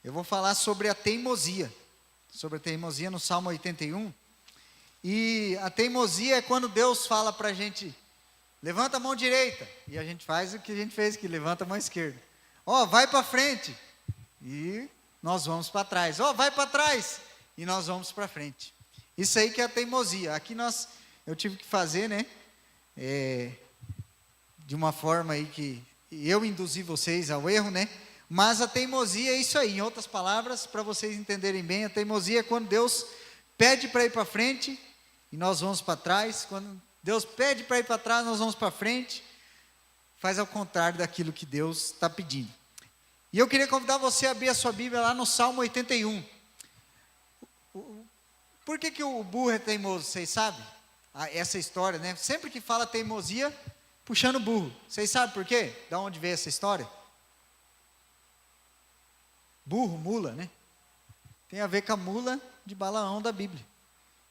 Eu vou falar sobre a teimosia no Salmo 81. E a teimosia é quando Deus fala para a gente, levanta a mão direita, e a gente faz o que a gente fez aqui, levanta a mão esquerda. Vai para frente, e nós vamos para trás. Vai para trás, e nós vamos para frente. Isso aí que é a teimosia. Aqui eu tive que fazer, né, de uma forma aí que eu induzi vocês ao erro, né? Mas a teimosia é isso aí. Em outras palavras, para vocês entenderem bem, a teimosia é quando Deus pede para ir para frente e nós vamos para trás. Quando Deus pede para ir para trás, nós vamos para frente. Faz ao contrário daquilo que Deus está pedindo. E eu queria convidar você a abrir a sua Bíblia lá no Salmo 81. Por que o burro é teimoso? Vocês sabem? Essa história, né? Sempre que fala teimosia, puxando o burro. Vocês sabem por quê? Da onde veio essa história? Burro, mula, né? Tem a ver com a mula de Balaão da Bíblia.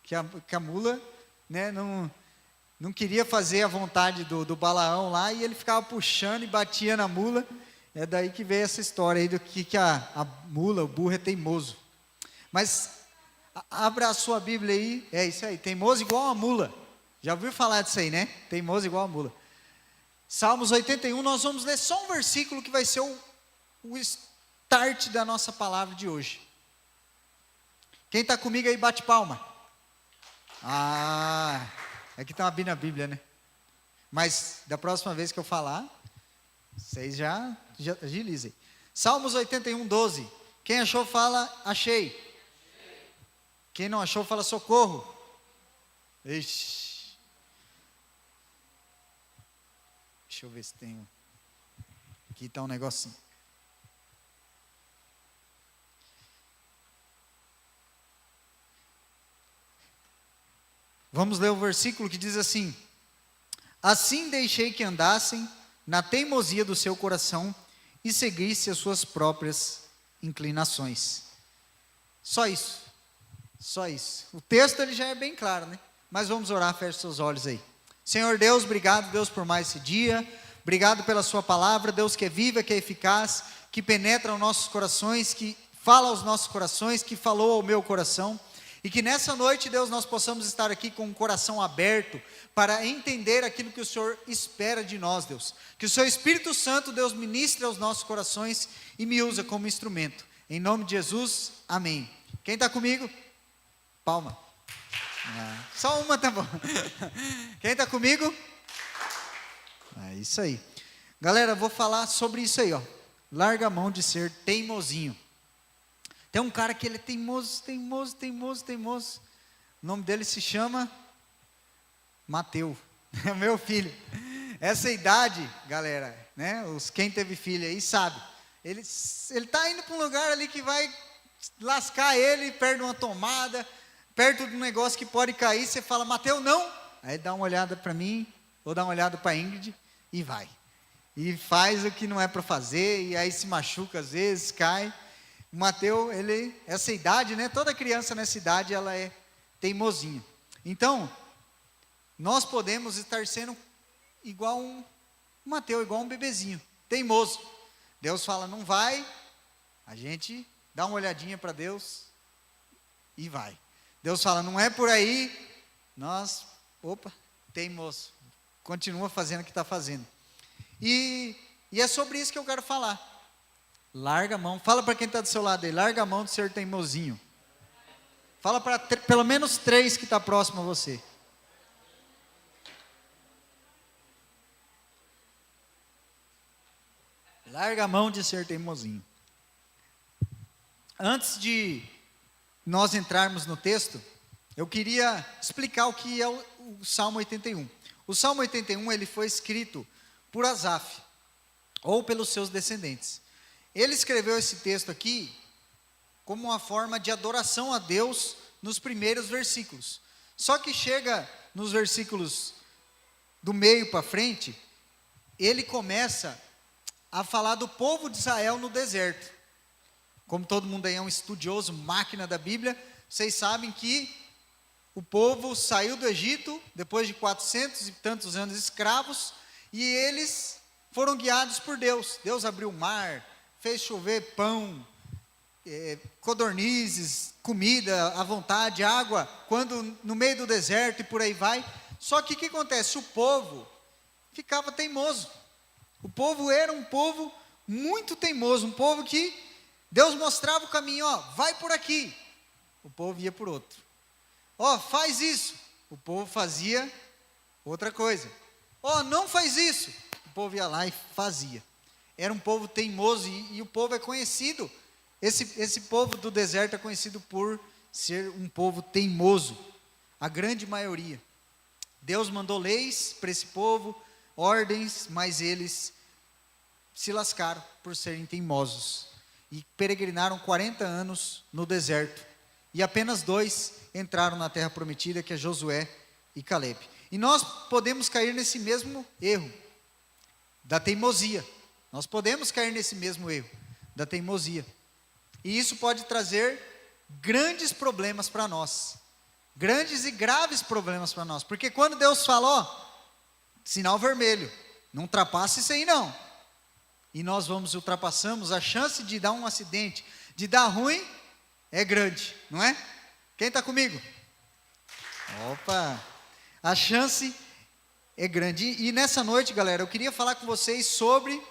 Que a mula, né, não queria fazer a vontade do Balaão lá, e ele ficava puxando e batia na mula. É daí que veio essa história aí do que a mula, o burro é teimoso. Mas abra a sua Bíblia aí, é isso aí, teimoso igual a mula. Já ouviu falar disso aí, né? Teimoso igual a mula. Salmos 81, nós vamos ler só um versículo que vai ser o start da nossa palavra de hoje. Quem está comigo aí, bate palma. Aqui está uma na Bíblia, né? Mas da próxima vez que eu falar, vocês já agilizem. Salmos 81, 12. Quem achou, fala, achei. Quem não achou, fala, socorro. Ixi. Deixa eu ver se tem. Aqui está um negocinho. Vamos ler o versículo que diz assim: assim deixei que andassem na teimosia do seu coração e seguisse as suas próprias inclinações. Só isso. Só isso. O texto ele já é bem claro, né? Mas vamos orar, feche seus olhos aí. Senhor Deus, obrigado, Deus, por mais esse dia. Obrigado pela sua palavra, Deus, que é viva, que é eficaz, que penetra os nossos corações, que fala aos nossos corações, que falou ao meu coração. E que nessa noite, Deus, nós possamos estar aqui com o coração aberto para entender aquilo que o Senhor espera de nós, Deus. Que o seu Espírito Santo, Deus, ministre aos nossos corações e me usa como instrumento. Em nome de Jesus, amém. Quem está comigo? Palma. Só uma tá bom. Quem está comigo? É isso aí. Galera, eu vou falar sobre isso aí, ó. Larga a mão de ser teimosinho. Tem um cara que ele é teimoso. O nome dele se chama Mateus. É o meu filho. Essa idade, galera, né? Quem teve filho aí sabe. Ele está indo para um lugar ali que vai lascar ele, perto de uma tomada, perto de um negócio que pode cair. Você fala, Mateus, não. Aí dá uma olhada para mim, ou dá uma olhada para a Ingrid e vai. E faz o que não é para fazer, e aí se machuca às vezes, cai. O Mateus, essa idade, né? Toda criança nessa idade, ela é teimosinha. Então, nós podemos estar sendo igual um Mateus, igual um bebezinho, teimoso. Deus fala, não vai, a gente dá uma olhadinha para Deus e vai. Deus fala, não é por aí, teimoso, continua fazendo o que está fazendo. E é sobre isso que eu quero falar. Larga a mão, fala para quem está do seu lado aí, larga a mão de ser teimosinho. Fala para pelo menos 3 que está próximo a você. Larga a mão de ser teimosinho. Antes de nós entrarmos no texto, eu queria explicar o que é o Salmo 81. O Salmo 81, ele foi escrito por Asaf, ou pelos seus descendentes. Ele escreveu esse texto aqui como uma forma de adoração a Deus nos primeiros versículos. Só que chega nos versículos do meio para frente, ele começa a falar do povo de Israel no deserto. Como todo mundo aí é um estudioso, máquina da Bíblia, vocês sabem que o povo saiu do Egito, depois de 400 e tantos anos escravos, e eles foram guiados por Deus. Deus abriu o mar, fez chover pão, codornizes, comida à vontade, água, quando no meio do deserto e por aí vai. Só que o que acontece? O povo ficava teimoso. O povo era um povo muito teimoso, um povo que Deus mostrava o caminho, ó, vai por aqui. O povo ia por outro. Ó, faz isso. O povo fazia outra coisa. Ó, não faz isso. O povo ia lá e fazia. Era um povo teimoso e o povo é conhecido. Esse povo do deserto é conhecido por ser um povo teimoso. A grande maioria. Deus mandou leis para esse povo, ordens, mas eles se lascaram por serem teimosos. E peregrinaram 40 anos no deserto. E apenas 2 entraram na terra prometida, que é Josué e Calebe. E nós podemos cair nesse mesmo erro, da teimosia. Nós podemos cair nesse mesmo erro, da teimosia. E isso pode trazer grandes problemas para nós. Grandes e graves problemas para nós. Porque quando Deus fala, ó, sinal vermelho, não ultrapassa isso aí não. E nós ultrapassamos, a chance de dar um acidente, de dar ruim, é grande, não é? Quem está comigo? Opa! A chance é grande. E nessa noite, galera, eu queria falar com vocês sobre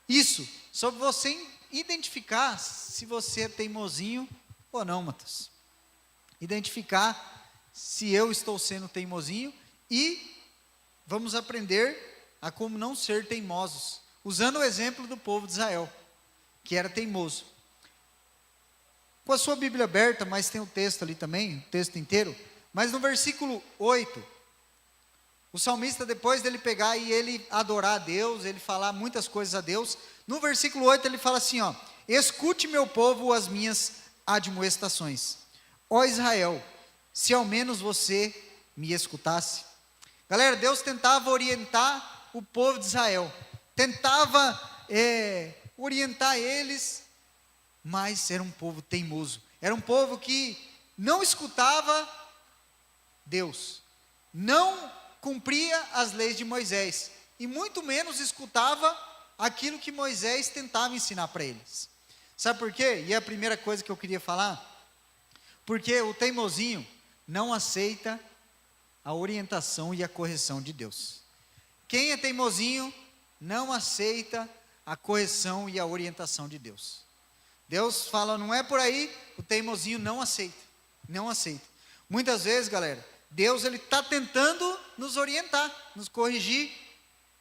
isso. Sobre você identificar se você é teimosinho ou não, Matheus. Identificar se eu estou sendo teimosinho e vamos aprender a como não ser teimosos. Usando o exemplo do povo de Israel, que era teimoso. Com a sua Bíblia aberta, mas tem o texto ali também, o texto inteiro. Mas no versículo 8, o salmista, depois dele pegar e ele adorar a Deus, ele falar muitas coisas a Deus, no versículo 8 ele fala assim, ó, escute meu povo as minhas admoestações. Ó Israel, se ao menos você me escutasse. Galera, Deus tentava orientar o povo de Israel, tentava orientar eles, mas era um povo teimoso, era um povo que não escutava Deus, não cumpria as leis de Moisés, e muito menos escutava aquilo que Moisés tentava ensinar para eles. Sabe por quê? E é a primeira coisa que eu queria falar, porque o teimosinho não aceita a orientação e a correção de Deus. Quem é teimosinho não aceita a correção e a orientação de Deus. Deus fala, não é por aí, o teimosinho não aceita, não aceita. Muitas vezes, galera, Deus ele está tentando nos orientar, nos corrigir.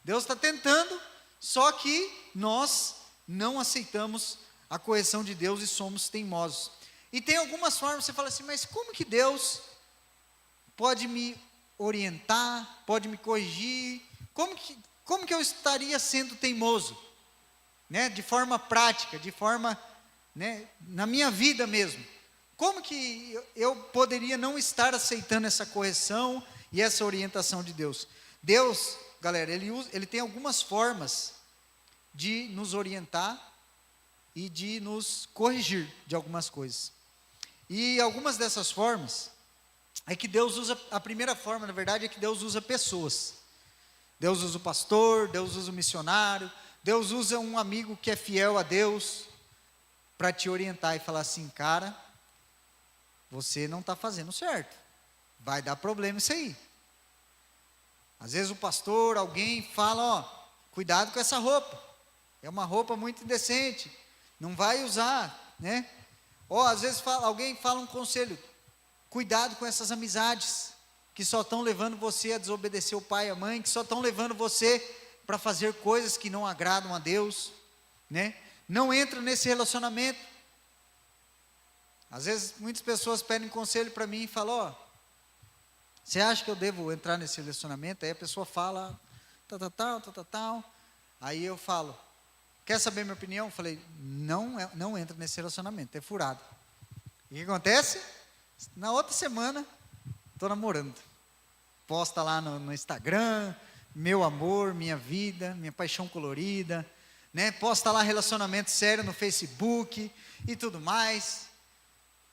Deus está tentando, só que nós não aceitamos a correção de Deus e somos teimosos. E tem algumas formas, você fala assim, mas como que Deus pode me orientar, pode me corrigir? Como que eu estaria sendo teimoso? Né? De forma prática, de forma, né, na minha vida mesmo. Como que eu poderia não estar aceitando essa correção e essa orientação de Deus? Deus, galera, ele tem algumas formas de nos orientar e de nos corrigir de algumas coisas. E algumas dessas formas é que Deus usa, a primeira forma, na verdade, é que Deus usa pessoas. Deus usa o pastor, Deus usa o missionário, Deus usa um amigo que é fiel a Deus para te orientar e falar assim, cara, você não está fazendo certo, vai dar problema isso aí. Às vezes o pastor, alguém fala, ó, cuidado com essa roupa, é uma roupa muito indecente, não vai usar, né? Ó, às vezes alguém fala um conselho, cuidado com essas amizades, que só estão levando você a desobedecer o pai e a mãe, que só estão levando você para fazer coisas que não agradam a Deus, né? Não entra nesse relacionamento. Às vezes muitas pessoas pedem conselho para mim e falam, ó, você acha que eu devo entrar nesse relacionamento? Aí a pessoa fala, tal. Aí eu falo, quer saber minha opinião? Eu falei, não entra nesse relacionamento, é furado. E o que acontece? Na outra semana, estou namorando. Posta lá no Instagram, meu amor, minha vida, minha paixão colorida, né? Posta lá relacionamento sério no Facebook e tudo mais.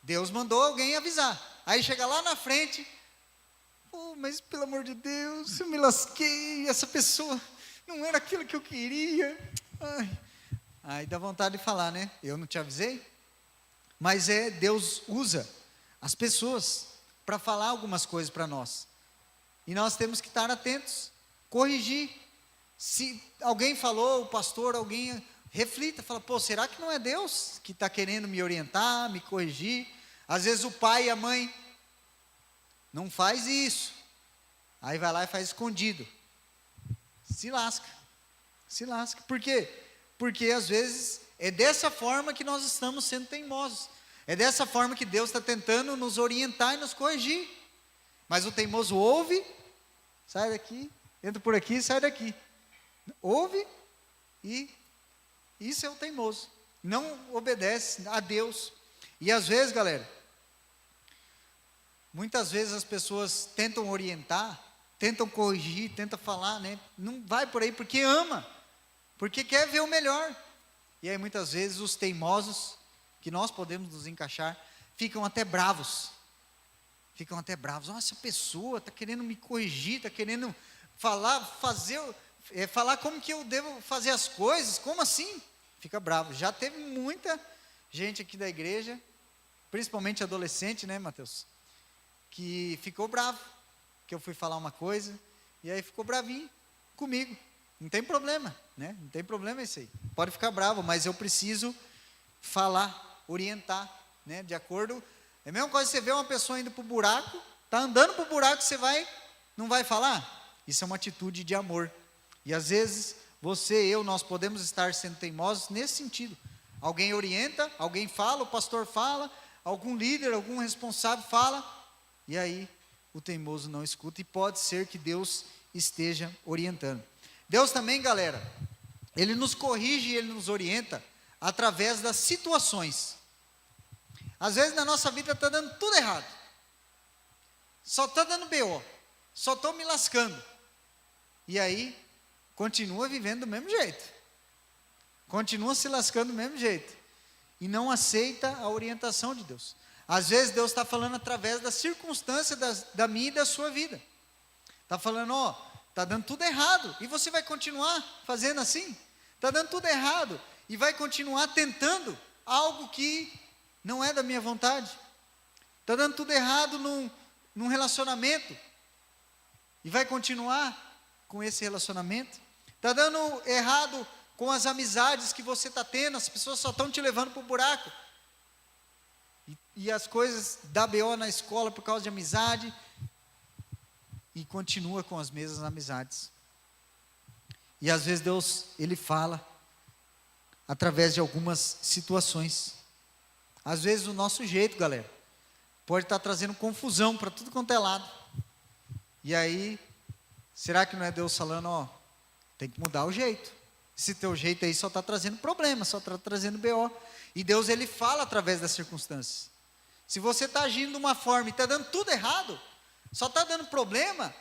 Deus mandou alguém avisar. Aí chega lá na frente, mas pelo amor de Deus, eu me lasquei, essa pessoa não era aquilo que eu queria. Ai. Aí dá vontade de falar, né? Eu não te avisei? Mas Deus usa as pessoas para falar algumas coisas para nós. E nós temos que estar atentos, corrigir. Se alguém falou, o pastor, alguém reflita, fala, pô, será que não é Deus que está querendo me orientar, me corrigir? Às vezes o pai e a mãe, não faz isso. Aí vai lá e faz escondido. Se lasca. Por quê? Porque às vezes é dessa forma que nós estamos sendo teimosos. É dessa forma que Deus está tentando nos orientar e nos corrigir. Mas o teimoso ouve, sai daqui, entra por aqui e sai daqui. Ouve e isso é o teimoso. Não obedece a Deus. E às vezes, galera, muitas vezes as pessoas tentam orientar, tentam corrigir, tentam falar, né? Não vai por aí porque ama, porque quer ver o melhor. E aí muitas vezes os teimosos, que nós podemos nos encaixar, ficam até bravos. Olha, essa pessoa está querendo me corrigir, está querendo falar como que eu devo fazer as coisas, como assim? Fica bravo. Já teve muita gente aqui da igreja, principalmente adolescente, né, Mateus? Que ficou bravo, que eu fui falar uma coisa, e aí ficou bravinho comigo. Não tem problema, né? Não tem problema isso aí. Pode ficar bravo, mas eu preciso falar, orientar, né? De acordo. É a mesma coisa que você vê uma pessoa indo para o buraco, está andando para o buraco, não vai falar? Isso é uma atitude de amor. E às vezes, você e eu, nós podemos estar sendo teimosos nesse sentido. Alguém orienta, alguém fala, o pastor fala, algum líder, algum responsável fala, e aí o teimoso não escuta, e pode ser que Deus esteja orientando. Deus também, galera, Ele nos corrige e Ele nos orienta através das situações. Às vezes na nossa vida está dando tudo errado, só está dando BO, só estou me lascando, e aí continua vivendo do mesmo jeito, continua se lascando do mesmo jeito, e não aceita a orientação de Deus. Às vezes Deus está falando através da circunstância da minha e da sua vida, está falando, está dando tudo errado, e você vai continuar fazendo assim? Está dando tudo errado, e vai continuar tentando algo que não é da minha vontade. Está dando tudo errado num relacionamento, e vai continuar com esse relacionamento. Está dando errado com as amizades que você está tendo, as pessoas só estão te levando para o buraco. E as coisas dá BO na escola por causa de amizade, e continua com as mesmas amizades. E às vezes Deus, Ele fala através de algumas situações. Às vezes o nosso jeito, galera, pode estar trazendo confusão para tudo quanto é lado. E aí, será que não é Deus falando, tem que mudar o jeito? Esse teu jeito aí só está trazendo problema, só está trazendo BO. E Deus, Ele fala através das circunstâncias. Se você está agindo de uma forma e está dando tudo errado, só está dando problema,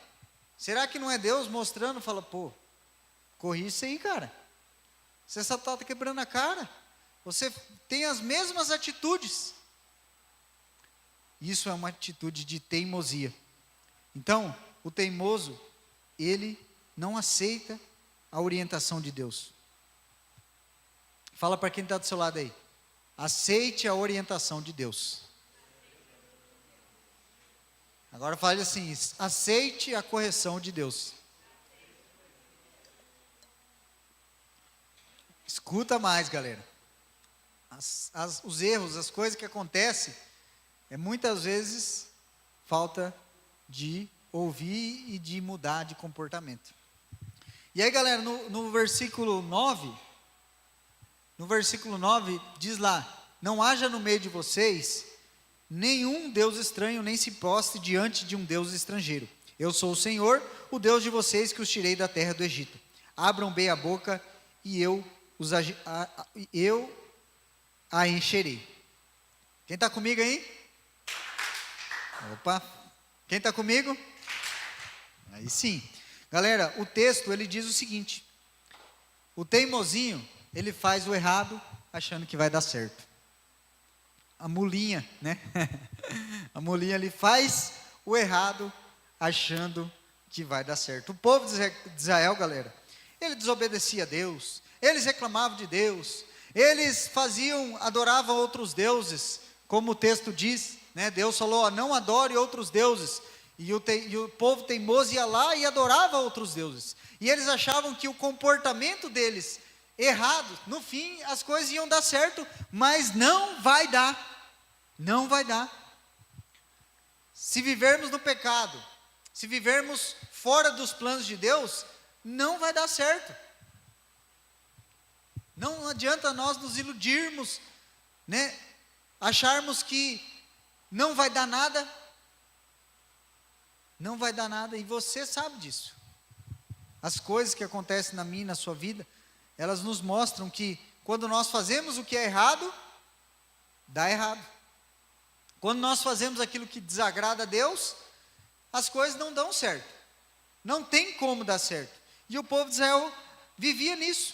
será que não é Deus mostrando, fala, corrige isso aí, cara. Você só está quebrando a cara. Você tem as mesmas atitudes. Isso é uma atitude de teimosia. Então, o teimoso, ele não aceita a orientação de Deus. Fala para quem está do seu lado aí. Aceite a orientação de Deus. Agora fale assim, aceite a correção de Deus. Escuta mais, galera. Os erros, as coisas que acontecem, muitas vezes falta de ouvir e de mudar de comportamento. E aí, galera, no versículo 9, diz lá, não haja no meio de vocês nenhum Deus estranho, nem se prostre diante de um Deus estrangeiro. Eu sou o Senhor, o Deus de vocês, que os tirei da terra do Egito. Abram bem a boca e eu a encherei. Quem está comigo aí? Opa, quem está comigo? Aí sim. Galera, o texto, ele diz o seguinte, o teimosinho, ele faz o errado achando que vai dar certo. A mulinha, né? A mulinha, ele faz o errado achando que vai dar certo. O povo de Israel, galera, ele desobedecia a Deus, eles reclamavam de Deus, Eles adoravam outros deuses, como o texto diz, né? Deus falou, não adore outros deuses. E o povo teimoso ia lá e adorava outros deuses. E eles achavam que o comportamento deles errado, no fim as coisas iam dar certo, mas não vai dar. Não vai dar. Se vivermos no pecado, se vivermos fora dos planos de Deus, não vai dar certo. Não adianta nós nos iludirmos, né? Acharmos que não vai dar nada. Não vai dar nada, e você sabe disso. As coisas que acontecem na minha e na sua vida, elas nos mostram que quando nós fazemos o que é errado, dá errado. Quando nós fazemos aquilo que desagrada a Deus, as coisas não dão certo. Não tem como dar certo. E o povo de Israel vivia nisso.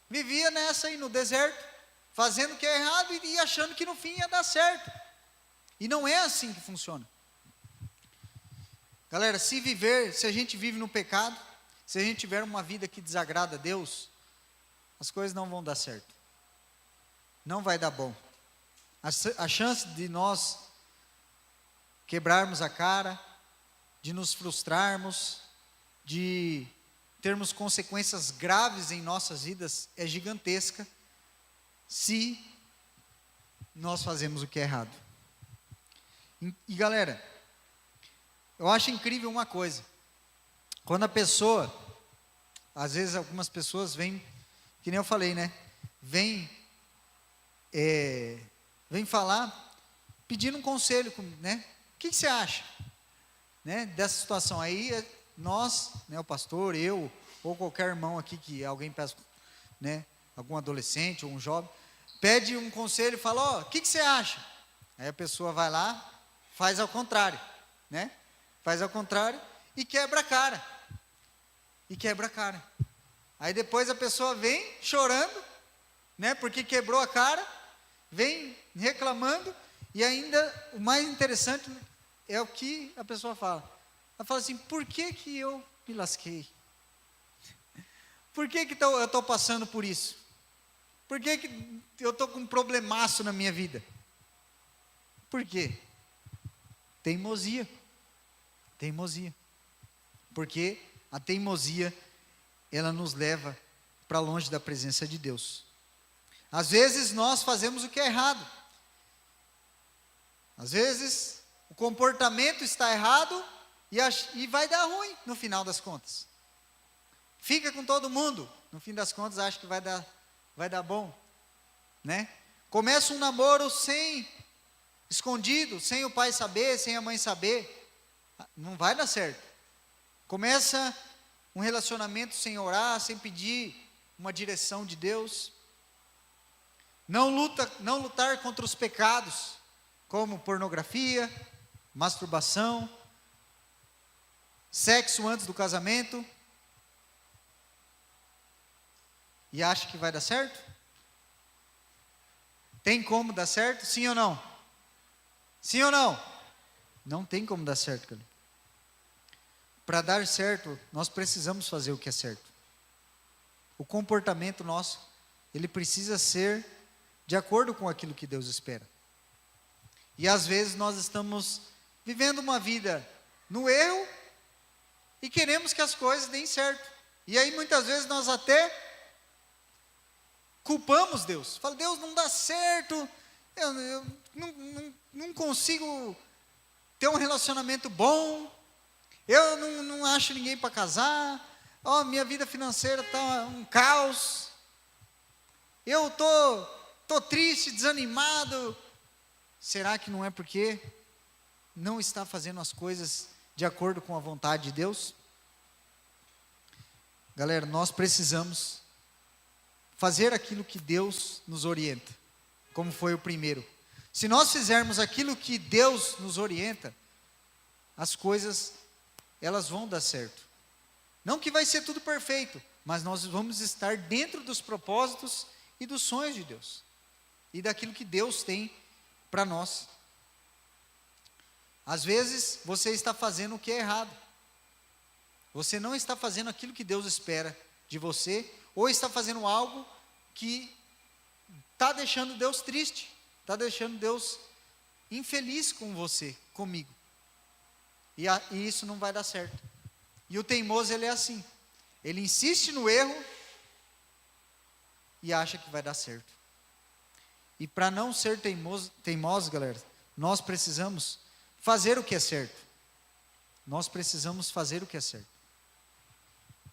Vivia nessa aí no deserto, fazendo o que é errado e achando que no fim ia dar certo. E não é assim que funciona. Galera, se a gente vive no pecado, se a gente tiver uma vida que desagrada a Deus, as coisas não vão dar certo. Não vai dar bom. A chance de nós quebrarmos a cara, de nos frustrarmos, de termos consequências graves em nossas vidas é gigantesca, se nós fazemos o que é errado. E galera, eu acho incrível uma coisa. Quando a pessoa, às vezes algumas pessoas vêm, que nem eu falei, né? Vem falar, pedindo um conselho, né? O que você acha, né? Dessa situação aí, nós, né? O pastor, eu, ou qualquer irmão aqui que alguém peça, né? Algum adolescente ou um jovem, pede um conselho e fala, ó, o que você acha? Aí a pessoa vai lá, faz ao contrário, né? Faz ao contrário e quebra a cara. E quebra a cara. Aí depois a pessoa vem chorando, né? Porque quebrou a cara, vem reclamando, e ainda o mais interessante é o que a pessoa fala. Ela fala assim, por que eu me lasquei? Por que eu estou passando por isso? Por que eu estou com um problemaço na minha vida? Por quê? Teimosia. Teimosia. Porque a teimosia, ela nos leva para longe da presença de Deus. Às vezes nós fazemos o que é errado. Às vezes o comportamento está errado e vai dar ruim no final das contas. Fica com todo mundo, no fim das contas acha que vai dar bom, né? Começa um namoro escondido, sem o pai saber, sem a mãe saber. Não vai dar certo. Começa um relacionamento sem orar, sem pedir uma direção de Deus. Não lutar contra os pecados, como pornografia, masturbação, sexo antes do casamento. E acha que vai dar certo? Tem como dar certo? Sim ou não? Sim ou não? Não tem como dar certo, cara. Para dar certo, nós precisamos fazer o que é certo. O comportamento nosso, ele precisa ser de acordo com aquilo que Deus espera. E às vezes nós estamos vivendo uma vida no erro e queremos que as coisas deem certo. E aí muitas vezes nós até culpamos Deus. Fala, Deus, não dá certo, eu não consigo ter um relacionamento bom, eu não acho ninguém para casar, minha vida financeira está um caos, eu tô triste, desanimado. Será que não é porque não está fazendo as coisas de acordo com a vontade de Deus? Galera, nós precisamos fazer aquilo que Deus nos orienta, como foi o primeiro. Se nós fizermos aquilo que Deus nos orienta, as coisas, elas vão dar certo. Não que vai ser tudo perfeito, mas nós vamos estar dentro dos propósitos e dos sonhos de Deus. E daquilo que Deus tem para nós. Às vezes, você está fazendo o que é errado. Você não está fazendo aquilo que Deus espera de você, ou está fazendo algo que está deixando Deus triste, está deixando Deus infeliz com você, comigo. E isso não vai dar certo. E o teimoso, ele é assim. Ele insiste no erro e acha que vai dar certo. E para não ser teimoso, galera, nós precisamos fazer o que é certo. Nós precisamos fazer o que é certo.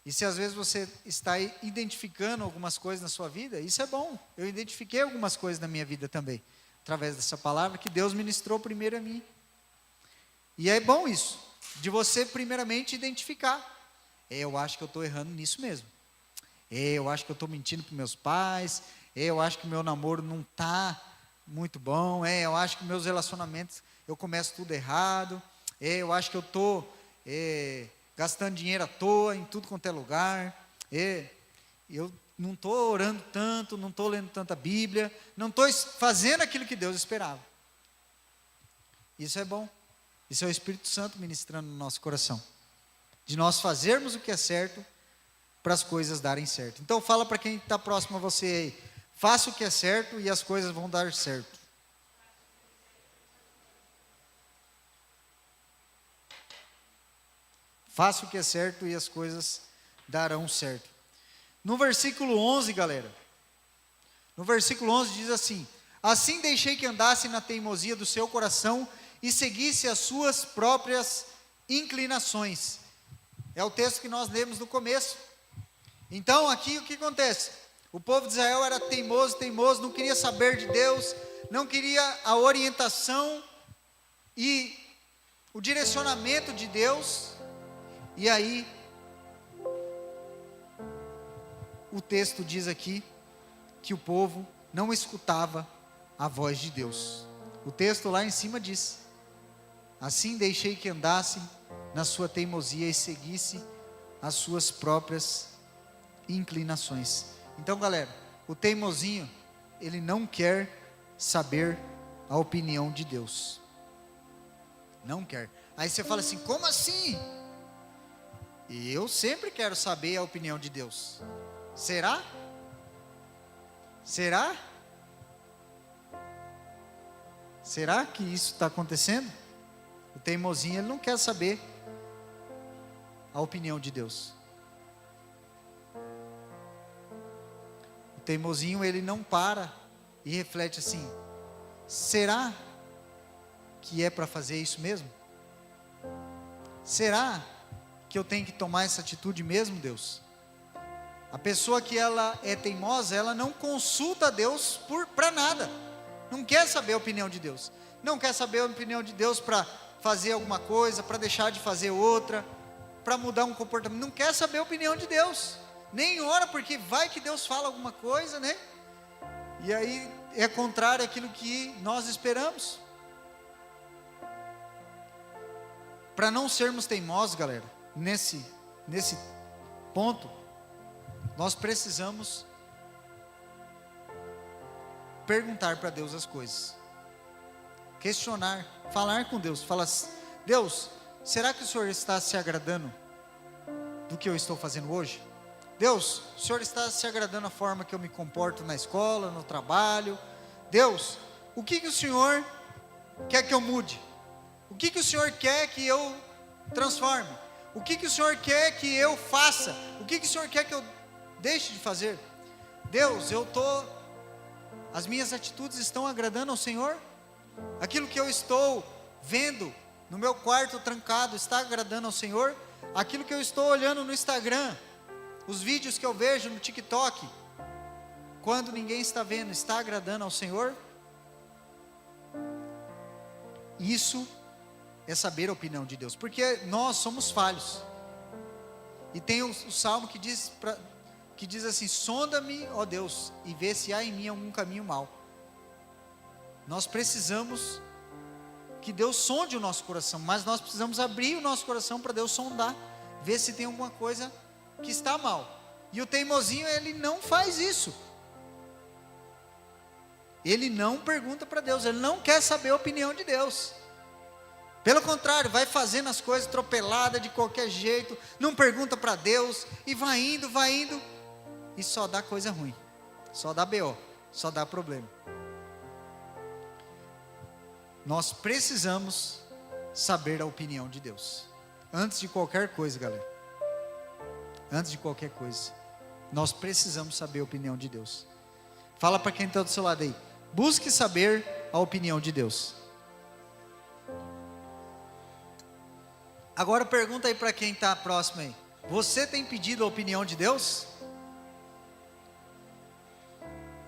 E se às vezes você está identificando algumas coisas na sua vida, isso é bom. Eu identifiquei algumas coisas na minha vida também, através dessa palavra que Deus ministrou primeiro a mim. E é bom isso, de você primeiramente identificar. Eu acho que eu estou errando nisso mesmo. Eu acho que eu estou mentindo para meus pais. Eu acho que o meu namoro não está muito bom. Eu acho que meus relacionamentos, eu começo tudo errado. Eu acho que eu estou gastando dinheiro à toa em tudo quanto é lugar. Eu não estou orando tanto, não estou lendo tanta Bíblia, não estou fazendo aquilo que Deus esperava. Isso é bom. Isso é o Espírito Santo ministrando no nosso coração. De nós fazermos o que é certo para as coisas darem certo. Então fala para quem está próximo a você aí, faça o que é certo e as coisas vão dar certo. Faça o que é certo e as coisas darão certo. No versículo 11, galera, no versículo 11 diz assim: assim deixei que andasse na teimosia do seu coração e seguisse as suas próprias inclinações. É o texto que nós lemos no começo. Então aqui o que acontece? O povo de Israel era teimoso, não queria saber de Deus, não queria a orientação e o direcionamento de Deus. E aí, o texto diz aqui que o povo não escutava a voz de Deus. O texto lá em cima diz: assim deixei que andassem na sua teimosia e seguisse as suas próprias inclinações. Então, galera, o teimosinho, ele não quer saber a opinião de Deus. Não quer. Aí você fala assim: como assim? E eu sempre quero saber a opinião de Deus. Será? Será? Será que isso está acontecendo? O teimosinho, ele não quer saber a opinião de Deus. O teimosinho, ele não para e reflete assim: será que é para fazer isso mesmo? Será que eu tenho que tomar essa atitude mesmo, Deus? A pessoa que ela é teimosa, ela não consulta a Deus para nada. Não quer saber a opinião de Deus. Não quer saber a opinião de Deus para fazer alguma coisa, para deixar de fazer outra, para mudar um comportamento. Não quer saber a opinião de Deus. Nem ora, porque vai que Deus fala alguma coisa, né? E aí é contrário àquilo que nós esperamos. Para não sermos teimosos, galera, nesse ponto, nós precisamos perguntar para Deus as coisas, questionar, falar com Deus, falar: Deus, será que o Senhor está se agradando do que eu estou fazendo hoje? Deus, o Senhor está se agradando da forma que eu me comporto na escola, no trabalho? Deus, o que o Senhor quer que eu mude? O que o Senhor quer que eu transforme? O que o Senhor quer que eu faça? O que o Senhor quer que eu deixe de fazer? Deus, as minhas atitudes estão agradando ao Senhor? Aquilo que eu estou vendo no meu quarto trancado está agradando ao Senhor? Aquilo que eu estou olhando no Instagram, os vídeos que eu vejo no TikTok, quando ninguém está vendo, está agradando ao Senhor? Isso é saber a opinião de Deus, porque nós somos falhos. E tem o salmo que diz assim: sonda-me, ó Deus, e vê se há em mim algum caminho mau. Nós precisamos que Deus sonde o nosso coração, mas nós precisamos abrir o nosso coração para Deus sondar, ver se tem alguma coisa que está mal. E o teimosinho, ele não faz isso. Ele não pergunta para Deus, ele não quer saber a opinião de Deus. Pelo contrário, vai fazendo as coisas atropeladas de qualquer jeito, não pergunta para Deus, e vai indo, e só dá coisa ruim, só dá BO. só dá problema. Nós precisamos saber a opinião de Deus. Antes de qualquer coisa, galera. Antes de qualquer coisa. Nós precisamos saber a opinião de Deus. Fala para quem está do seu lado aí. Busque saber a opinião de Deus. Agora pergunta aí para quem está próximo aí. Você tem pedido a opinião de Deus?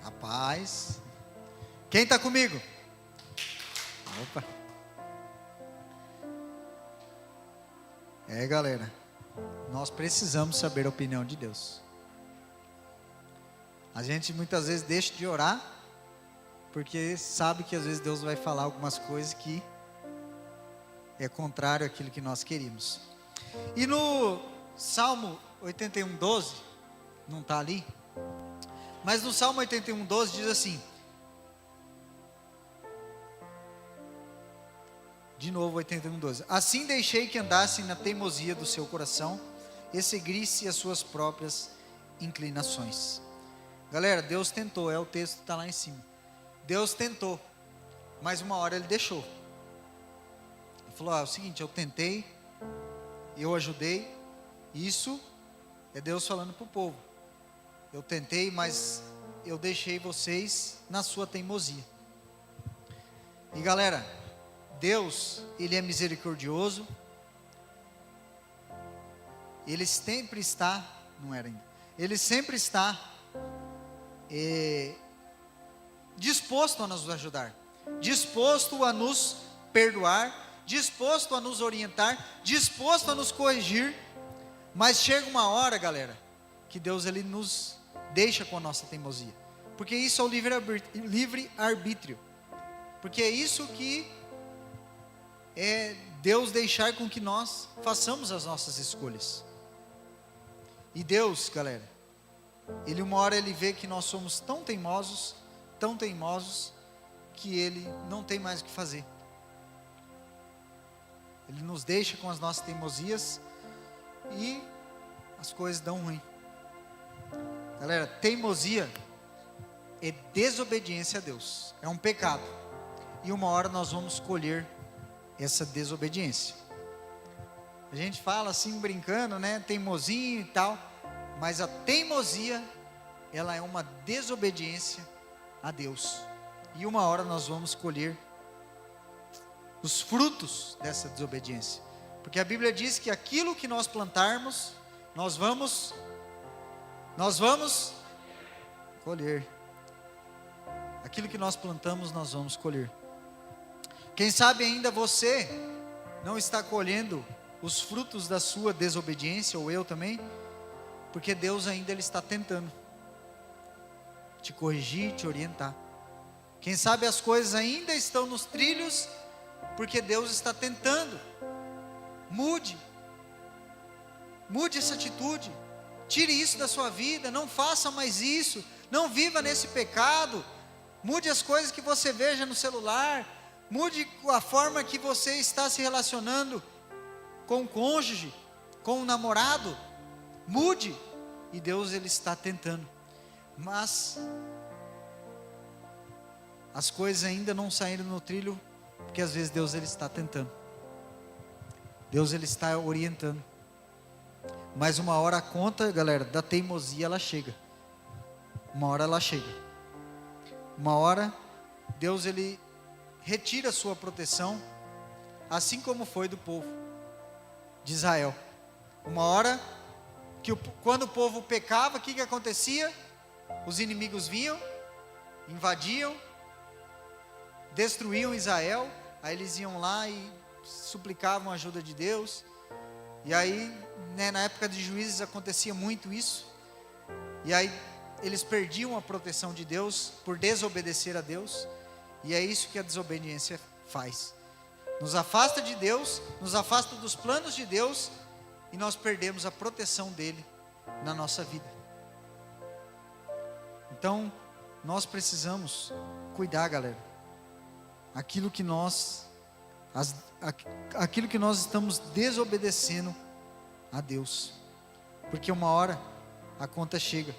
Rapaz. Quem está comigo? Opa. Galera. Nós precisamos saber a opinião de Deus. A gente muitas vezes deixa de orar, porque sabe que às vezes Deus vai falar algumas coisas que é contrário àquilo que nós queríamos. E no Salmo 81:12, não está ali, mas no Salmo 81:12 diz assim, de novo 81:12, assim deixei que andassem na teimosia do seu coração, e seguisse as suas próprias inclinações. Galera, Deus tentou, o texto está lá em cima. Deus tentou, mas uma hora Ele deixou. Ele falou, é o seguinte, eu tentei, eu ajudei, isso é Deus falando para o povo. Eu tentei, mas eu deixei vocês na sua teimosia. E galera, Deus, Ele é misericordioso, Ele sempre está, não era ainda, Ele sempre está disposto a nos ajudar, disposto a nos perdoar, disposto a nos orientar, disposto a nos corrigir, mas chega uma hora, galera, que Deus Ele nos deixa com a nossa teimosia, porque isso é o livre-arbítrio, porque é isso que é Deus deixar com que nós façamos as nossas escolhas. E Deus, galera, Ele uma hora Ele vê que nós somos tão teimosos, que Ele não tem mais o que fazer. Ele nos deixa com as nossas teimosias e as coisas dão ruim. Galera, teimosia é desobediência a Deus, é um pecado. E uma hora nós vamos colher essa desobediência. A gente fala assim brincando, né, teimosinho e tal, mas a teimosia, ela é uma desobediência a Deus. E uma hora nós vamos colher os frutos dessa desobediência. Porque a Bíblia diz que aquilo que nós plantarmos, nós vamos colher. Aquilo que nós plantamos, nós vamos colher. Quem sabe ainda você não está colhendo os frutos da sua desobediência, ou eu também, porque Deus ainda Ele está tentando te corrigir, te orientar. Quem sabe as coisas ainda estão nos trilhos, porque Deus está tentando. Mude essa atitude, tire isso da sua vida, não faça mais isso, não viva nesse pecado, mude as coisas que você veja no celular, mude a forma que você está se relacionando com o cônjuge, com o namorado, mude, e Deus Ele está tentando, mas as coisas ainda não saíram no trilho, porque às vezes Deus Ele está tentando, Deus Ele está orientando, mas uma hora a conta, galera, da teimosia ela chega, uma hora ela chega, uma hora Deus Ele retira a sua proteção, assim como foi do povo de Israel. Uma hora que quando o povo pecava, o que acontecia? Os inimigos vinham, invadiam, destruíam Israel, aí eles iam lá e suplicavam a ajuda de Deus, e aí, né, na época de Juízes acontecia muito isso, e aí eles perdiam a proteção de Deus, por desobedecer a Deus, e é isso que a desobediência faz, nos afasta de Deus, nos afasta dos planos de Deus, e nós perdemos a proteção dEle na nossa vida. Então, nós precisamos cuidar, galera, aquilo que nós estamos desobedecendo a Deus, porque uma hora a conta chega,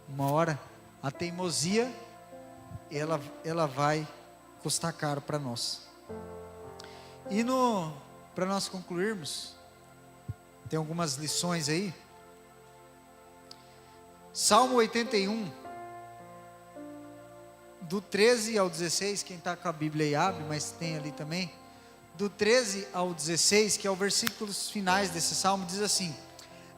uma hora a teimosia, ela vai custar caro para nós. E para nós concluirmos, tem algumas lições aí. Salmo 81, do 13 ao 16, quem está com a Bíblia aí abre, mas tem ali também. Do 13 ao 16, que é o versículos finais desse salmo, diz assim: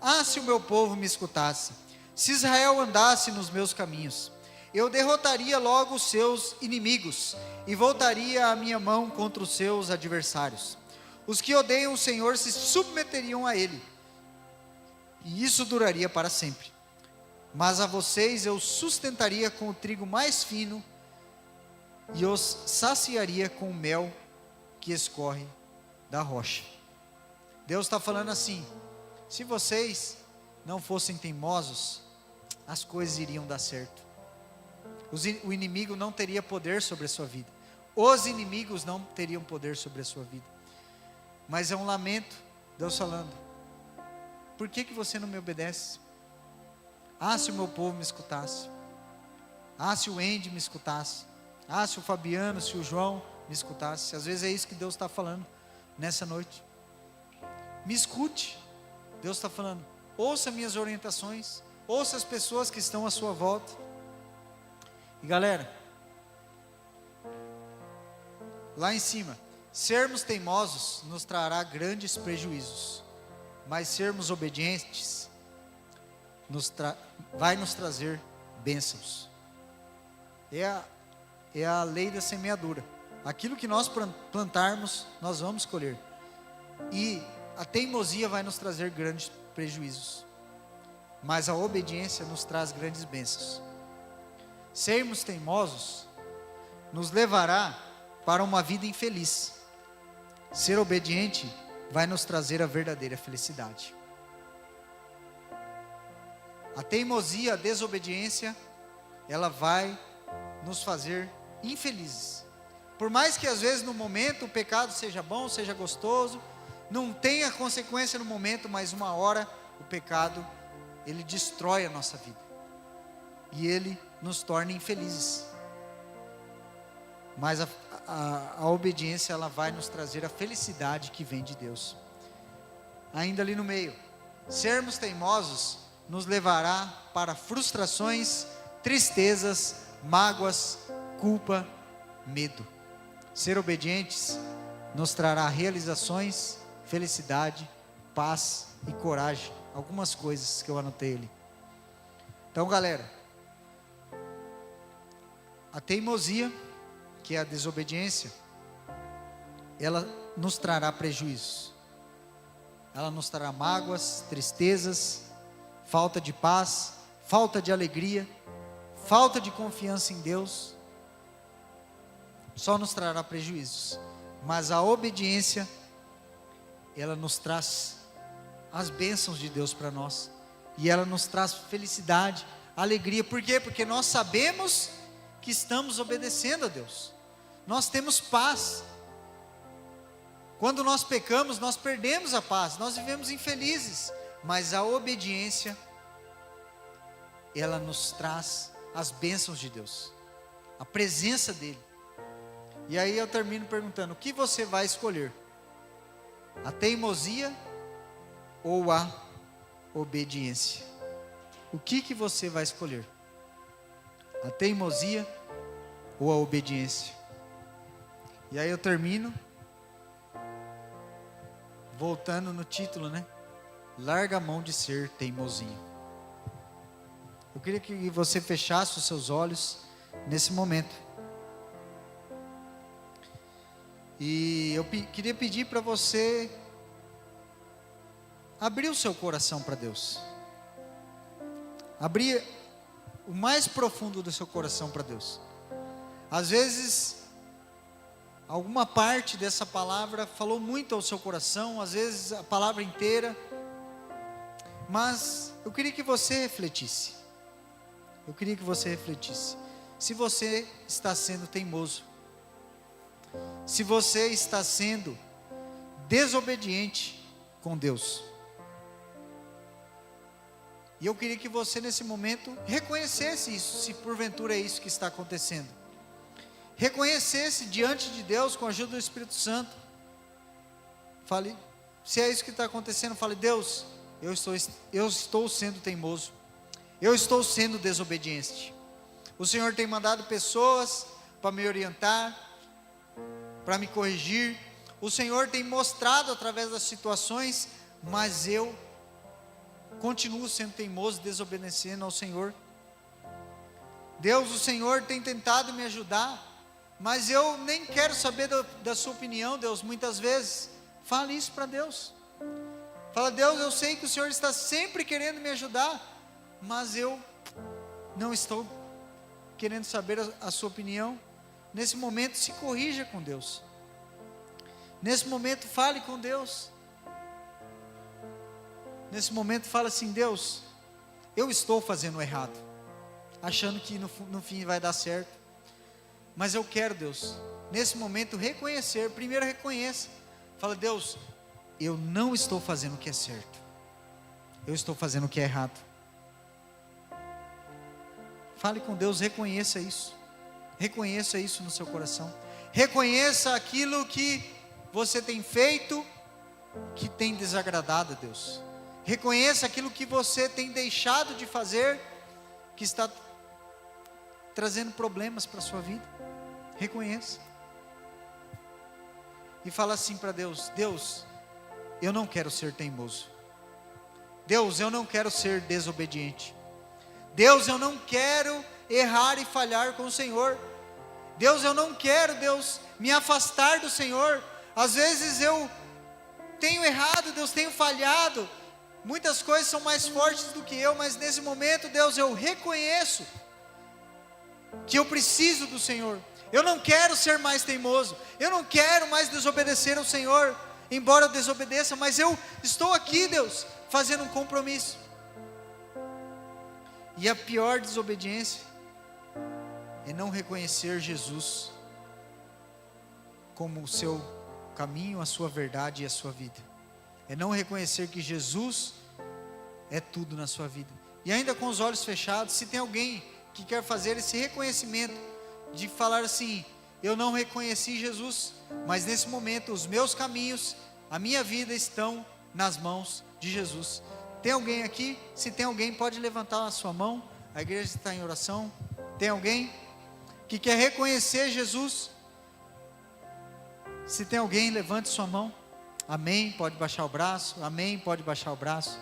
Ah, se o meu povo me escutasse, se Israel andasse nos meus caminhos, eu derrotaria logo os seus inimigos, e voltaria a minha mão contra os seus adversários. Os que odeiam o Senhor se submeteriam a Ele, e isso duraria para sempre. Mas a vocês eu sustentaria com o trigo mais fino, e os saciaria com o mel que escorre da rocha. Deus está falando assim: se vocês não fossem teimosos, as coisas iriam dar certo. O inimigo não teria poder sobre a sua vida. Os inimigos não teriam poder sobre a sua vida. Mas é um lamento, Deus falando: por que você não me obedece? Ah, se o meu povo me escutasse. Ah, se o Andy me escutasse. Ah, se o Fabiano, se o João me escutasse. Às vezes é isso que Deus está falando nessa noite. Me escute. Deus está falando: ouça minhas orientações, ouça as pessoas que estão à sua volta. E galera, lá em cima, sermos teimosos nos trará grandes prejuízos, mas sermos obedientes vai nos trazer bênçãos. É a lei da semeadura. Aquilo que nós plantarmos, nós vamos colher. E a teimosia vai nos trazer grandes prejuízos, mas a obediência nos traz grandes bênçãos. Sermos teimosos nos levará para uma vida infeliz. Ser obediente vai nos trazer a verdadeira felicidade. A teimosia, a desobediência, ela vai nos fazer infelizes. Por mais que às vezes no momento o pecado seja bom, seja gostoso, não tenha consequência no momento, mas uma hora o pecado, ele destrói a nossa vida. E ele nos torna infelizes. Mas a obediência, ela vai nos trazer a felicidade que vem de Deus. Ainda ali no meio, sermos teimosos nos levará para frustrações, tristezas, mágoas, culpa, medo. Ser obedientes nos trará realizações, felicidade, paz e coragem. Algumas coisas que eu anotei ali. Então, galera, a teimosia, que é a desobediência, ela nos trará prejuízos. Ela nos trará mágoas, tristezas, falta de paz, falta de alegria, falta de confiança em Deus. Só nos trará prejuízos. Mas a obediência, ela nos traz as bênçãos de Deus para nós. E ela nos traz felicidade, alegria. Por quê? Porque nós sabemos que estamos obedecendo a Deus. Nós temos paz. Quando nós pecamos, nós perdemos a paz, nós vivemos infelizes. Mas a obediência, ela nos traz as bênçãos de Deus, a presença dEle. E aí eu termino perguntando: o que você vai escolher? A teimosia ou a obediência? O que você vai escolher? A teimosia ou a obediência? E aí eu termino voltando no título, né? Larga a mão de ser teimosinho. Eu queria que você fechasse os seus olhos nesse momento. E eu queria pedir para você abrir o seu coração para Deus. Abrir o mais profundo do seu coração para Deus. Às vezes, alguma parte dessa palavra falou muito ao seu coração, às vezes a palavra inteira. Mas eu queria que você refletisse. Se você está sendo teimoso, se você está sendo desobediente com Deus, E eu queria que você nesse momento reconhecesse isso, se porventura é isso que está acontecendo. Reconhecesse diante de Deus com a ajuda do Espírito Santo. Fale, se é isso que está acontecendo, fale: Deus, eu estou sendo teimoso, eu estou sendo desobediente. O Senhor tem mandado pessoas para me orientar, para me corrigir. O Senhor tem mostrado através das situações, mas eu continuo sendo teimoso, desobedecendo ao Senhor. Deus, o Senhor tem tentado me ajudar, mas eu nem quero saber da sua opinião, Deus, muitas vezes. Fale isso para Deus. Fala: Deus, eu sei que o Senhor está sempre querendo me ajudar, mas eu não estou querendo saber a sua opinião. Nesse momento, se corrija com Deus. Nesse momento, fale com Deus. Nesse momento, fala assim: Deus, eu estou fazendo errado, achando que no fim vai dar certo, mas eu quero, Deus, nesse momento reconhecer. Primeiro reconheça, fala: Deus, eu não estou fazendo o que é certo, eu estou fazendo o que é errado. Fale com Deus, reconheça isso no seu coração. Reconheça aquilo que você tem feito, que tem desagradado a Deus. Reconheça aquilo que você tem deixado de fazer, que está trazendo problemas para a sua vida. Reconheça. E fala assim para Deus: Deus, eu não quero ser teimoso. Deus, eu não quero ser desobediente. Deus, eu não quero errar e falhar com o Senhor. Deus, eu não quero, Deus, me afastar do Senhor. Às vezes eu tenho errado, Deus, tenho falhado. Muitas coisas são mais fortes do que eu, mas nesse momento, Deus, eu reconheço que eu preciso do Senhor. Eu não quero ser mais teimoso, eu não quero mais desobedecer ao Senhor, embora eu desobedeça, mas eu estou aqui, Deus, fazendo um compromisso. E a pior desobediência é não reconhecer Jesus como o seu caminho, a sua verdade e a sua vida. É não reconhecer que Jesus é tudo na sua vida. E ainda com os olhos fechados, se tem alguém que quer fazer esse reconhecimento, de falar assim: eu não reconheci Jesus, mas nesse momento os meus caminhos, a minha vida estão nas mãos de Jesus. Tem alguém aqui? Se tem alguém, pode levantar a sua mão. A igreja está em oração. Tem alguém que quer reconhecer Jesus? Se tem alguém, levante sua mão. Amém, pode baixar o braço. Amém, pode baixar o braço.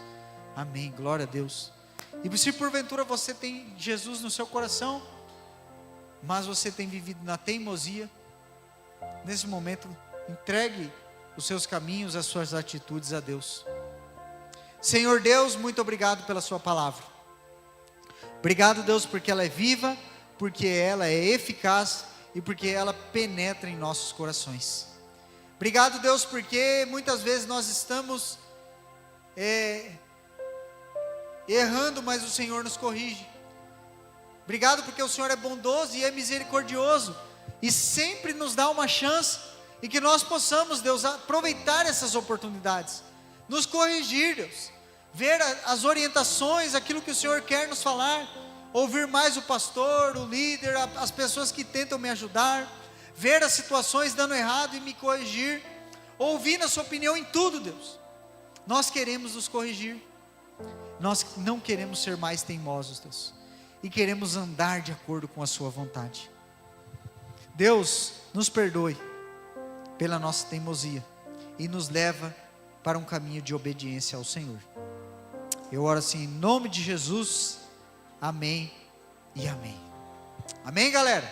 Amém, glória a Deus. E se porventura você tem Jesus no seu coração, mas você tem vivido na teimosia, nesse momento, entregue os seus caminhos, as suas atitudes a Deus. Senhor Deus, muito obrigado pela sua palavra. Obrigado, Deus, porque ela é viva, porque ela é eficaz e porque ela penetra em nossos corações. Obrigado, Deus, porque muitas vezes nós estamos errando, mas o Senhor nos corrige. Obrigado porque o Senhor é bondoso e é misericordioso e sempre nos dá uma chance, e que nós possamos, Deus, aproveitar essas oportunidades, nos corrigir, Deus, ver as orientações, aquilo que o Senhor quer nos falar, ouvir mais o pastor, o líder, as pessoas que tentam me ajudar, ver as situações dando errado e me corrigir, ouvir a sua opinião em tudo, Deus. Nós queremos nos corrigir, nós não queremos ser mais teimosos, Deus, e queremos andar de acordo com a sua vontade. Deus, nos perdoe pela nossa teimosia e nos leva para um caminho de obediência ao Senhor. Eu oro assim em nome de Jesus, amém e amém. Amém, galera?